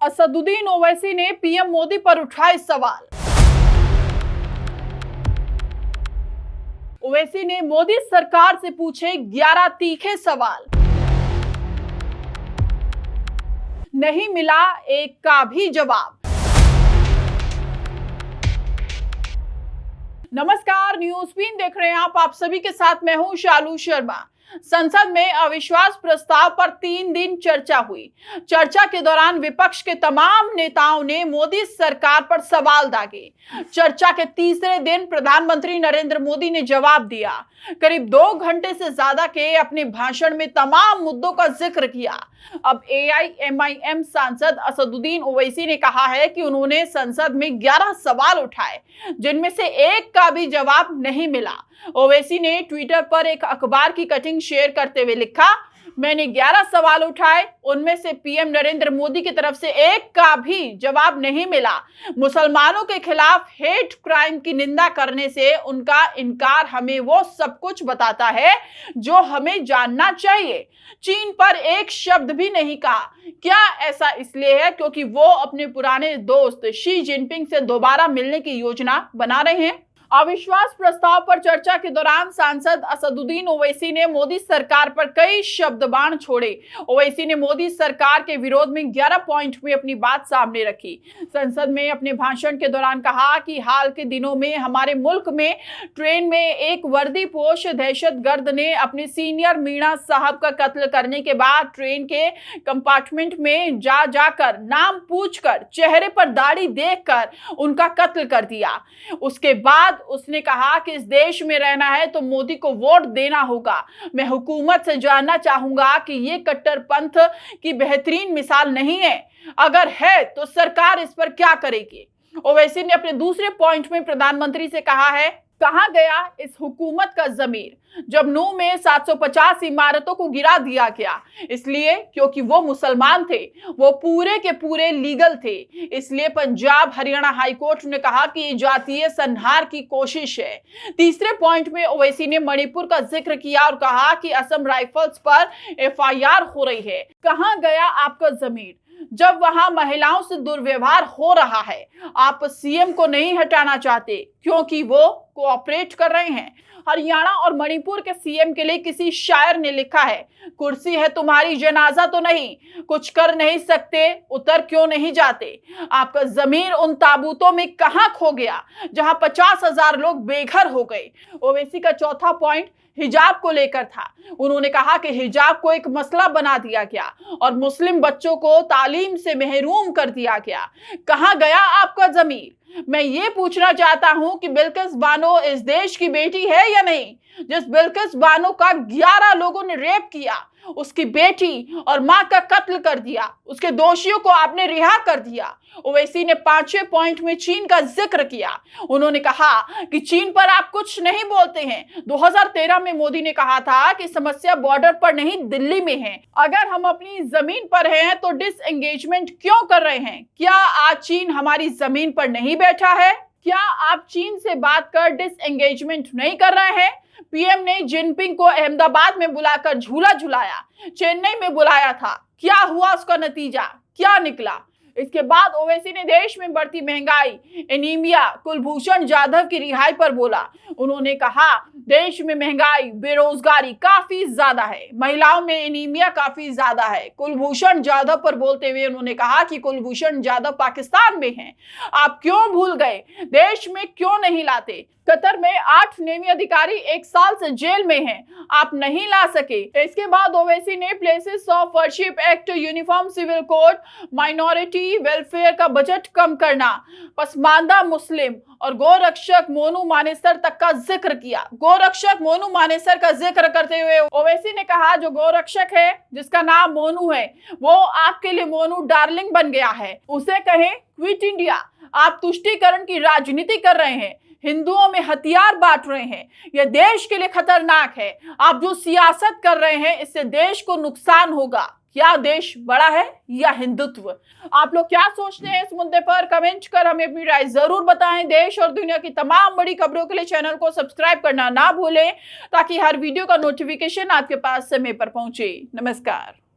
असदुद्दीन ओवैसी ने पीएम मोदी पर उठाए सवाल। ओवैसी ने मोदी सरकार से पूछे 11 तीखे सवाल। नहीं मिला एक का भी जवाब। नमस्कार, न्यूज बीन देख रहे हैं आप सभी के साथ मैं हूं शालू शर्मा। संसद में अविश्वास प्रस्ताव पर 3 दिन चर्चा हुई। चर्चा के दौरान विपक्ष के तमाम नेताओं ने मोदी सरकार पर सवाल दागे। चर्चा के तीसरे दिन प्रधानमंत्री नरेंद्र मोदी ने जवाब दिया। करीब 2 घंटे से ज्यादा के अपने भाषण में तमाम मुद्दों का जिक्र किया। अब एआईएमआईएम सांसद असदुद्दीन ओवैसी ने कहा है कि उन्होंने संसद में 11 सवाल उठाए, जिनमें से एक का भी जवाब नहीं मिला। ओवैसी ने ट्विटर पर एक अखबार की कटिंग शेयर करते हुए लिखा, मैंने 11 सवाल उठाए, उनमें से पीएम नरेंद्र मोदी की तरफ से एक का भी जवाब नहीं मिला। मुसलमानों के खिलाफ हेट क्राइम की निंदा करने से उनका इनकार हमें वो सब कुछ बताता है जो हमें जानना चाहिए। चीन पर एक शब्द भी नहीं कहा। क्या ऐसा इसलिए है क्योंकि वो अपने पुराने दोस्त शी जिनपिंग से दोबारा मिलने की योजना बना रहे हैं? अविश्वास प्रस्ताव पर चर्चा के दौरान सांसद असदुद्दीन ओवैसी ने मोदी सरकार पर कई शब्द बाण छोड़े। ओवैसी ने मोदी सरकार के विरोध में 11 पॉइंट में अपनी बात सामने रखी। संसद में अपने भाषण के दौरान कहा कि हाल के दिनों में हमारे मुल्क में ट्रेन में एक वर्दीपोश दहशतगर्द ने अपने सीनियर मीणा साहब का कत्ल करने के बाद ट्रेन के कंपार्टमेंट में जाकर नाम पूछकर चेहरे पर दाढ़ी देखकर उनका कत्ल कर दिया। उसके बाद उसने कहा कि इस देश में रहना है तो मोदी को वोट देना होगा। मैं हुकूमत से जानना चाहूंगा कि ये कट्टरपंथ की बेहतरीन मिसाल नहीं है। अगर है तो सरकार इस पर क्या करेगी? ओवैसी ने अपने दूसरे पॉइंट में प्रधानमंत्री से कहा है, कहां गया इस हुकूमत का ज़मीर जब नूह में 750 इमारतों को गिरा दिया गया? इसलिए क्योंकि वो मुसलमान थे, वो पूरे के पूरे लीगल थे। इसलिए पंजाब हरियाणा हाईकोर्ट ने कहा कि ये जातीय संहार की कोशिश है। तीसरे पॉइंट में ओवैसी ने मणिपुर का जिक्र किया और कहा कि असम राइफल्स पर एफआईआर हो रही है। कहां गया आपका ज़मीर जब वहां महिलाओं से दुर्व्यवहार हो रहा है? आप सीएम को नहीं हटाना चाहते क्योंकि वो कोऑपरेट कर रहे हैं। हरियाणा और मणिपुर के सीएम के लिए किसी शायर ने लिखा है, कुर्सी है तुम्हारी जनाजा तो नहीं, कुछ कर नहीं सकते उतर क्यों नहीं जाते? आपका जमीर उन ताबूतों में कहां खो गया जहां 50,000 लोग बेघर हो गए? ओवैसी का चौथा पॉइंट हिजाब को लेकर था। उन्होंने कहा कि हिजाब को एक मसला बना दिया गया और मुस्लिम बच्चों को तालीम से महरूम कर दिया गया। कहां गया आपका ज़मीर? मैं ये पूछना चाहता हूं कि बिल्किस बानो इस देश की बेटी है या नहीं? जिस बिल्किस बानो का 11 लोगों ने रेप किया, उसकी बेटी और मां का कत्ल कर दिया, उसके दोषियों को आपने रिहा कर दिया। ओवैसी ने 5वें पॉइंट में चीन का जिक्र किया। उन्होंने कहा कि चीन पर आप कुछ नहीं बोलते हैं। 2013 में मोदी ने कहा था कि समस्या बॉर्डर पर नहीं दिल्ली में है। अगर हम अपनी जमीन पर हैं तो डिसएंगेजमेंट क्यों कर रहे हैं? क्या आज चीन हमारी जमीन पर नहीं बैठा है? क्या आप चीन से बात कर डिसएंगेजमेंट नहीं कर रहे हैं? पीएम ने जिनपिंग को अहमदाबाद में बुलाकर झूला झुलाया, चेन्नई में बुलाया था। क्या हुआ उसका नतीजा? क्या निकला? इसके बाद ओवैसी ने देश में बढ़ती महंगाई, एनीमिया, कुलभूषण जाधव की रिहाई पर बोला। उन्होंने कहा देश में महंगाई, बेरोजगारी काफी ज्यादा है, महिलाओं में एनीमिया काफी ज्यादा है। कुलभूषण जाधव पर बोलते हुए उन्होंने कहा कि कुलभूषण जाधव पाकिस्तान में हैं, आप क्यों भूल गए? देश में क्यों नहीं लाते? कतर में 8 नेवी अधिकारी 1 साल से जेल में हैं, आप नहीं ला सके। इसके बाद ओवैसी ने places of worship act, uniform civil code, minority welfare का बजट कम करना, पसमानदा मुस्लिम और गोरक्षक मोनू मानेसर तक का जिक्र किया। गोरक्षक मोनू मानेसर का जिक्र करते हुए ओवैसी ने कहा जो गोरक्षक है, जिसका नाम मोनू है, वो आपके लिए मोनू डार्लिंग बन गया है। उसे कहें क्विट इंडिया। आप तुष्टीकरण की राजनीति कर रहे हैं, हिंदुओं में हथियार बांट रहे हैं, यह देश के लिए खतरनाक है। आप जो सियासत कर रहे हैं इससे देश को नुकसान होगा। क्या देश बड़ा है या हिंदुत्व? आप लोग क्या सोचते हैं इस मुद्दे पर? कमेंट कर हमें अपनी राय जरूर बताएं। देश और दुनिया की तमाम बड़ी खबरों के लिए चैनल को सब्सक्राइब करना ना भूलें ताकि हर वीडियो का नोटिफिकेशन आपके पास समय पर पहुंचे। नमस्कार।